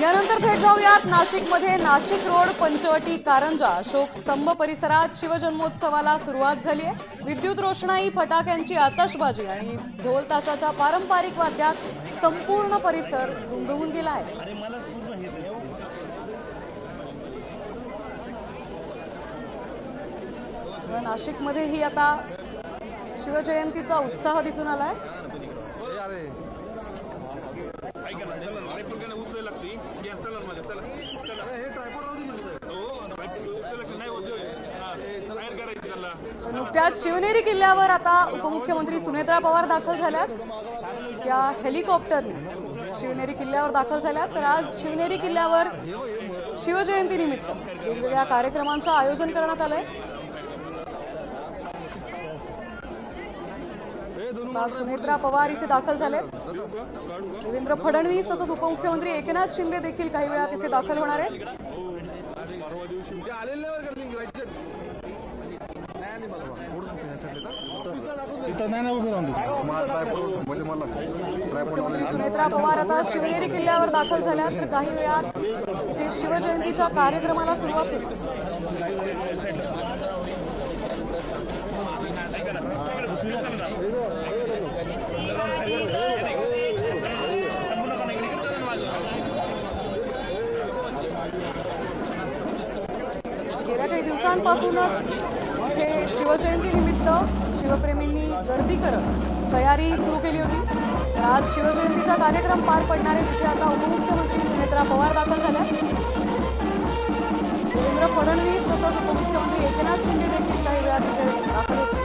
यानंतर थेट जाऊयात नाशिकमध्ये नाशिक रोड पंचवटी कारंजा शोकस्तंभ परिसरात शिवजन्मोत्सवाला सुरुवात झाली आहे। विद्युत रोषणाई, फटाक्यांची आतषबाजी आणि ढोल ताशाच्या पारंपरिक वाद्यात संपूर्ण परिसर दुमदुमून गेला आहे। नाशिकमध्येही आता शिवजयंतीचा उत्साह दिसून आलाय। नुकत्याच शिवनेरी किल्ल्यावर आता उपमुख्यमंत्री सुनेत्रा पवार दाखल झाल्यात। त्या हेलिकॉप्टरने शिवनेरी किल्ल्यावर दाखल झाल्यात। तर आज शिवनेरी किल्ल्यावर शिवजयंती निमित्त वेगवेगळ्या कार्यक्रमांचं आयोजन करण्यात आलंय। सुनेत्रा पवार इथे दाखल झालेत। देवेंद्र फडणवीस तसंच उपमुख्यमंत्री एकनाथ शिंदे देखील काही वेळात इथे दाखल होणार आहेत। मुख्यमंत्री सुनेत्रा पवार आता शिवनेरी किल्ल्यावर दाखल झाल्या। तर काही वेळात इथे शिवजयंतीच्या कार्यक्रमाला सुरुवात होईल। गेल्या काही दिवसांपासूनच इथे शिवजयंती निमित्त शिवप्रेमींनी गर्दी करत तयारी सुरू केली होती। तर आज शिवजयंतीचा कार्यक्रम पार पडणार आहे। तिथे आता उपमुख्यमंत्री सुनेत्रा पवार दाखल झाल्या। देवेंद्र फडणवीस तसंच उपमुख्यमंत्री एकनाथ शिंदे देखील काही वेळात इथे दाखल होते।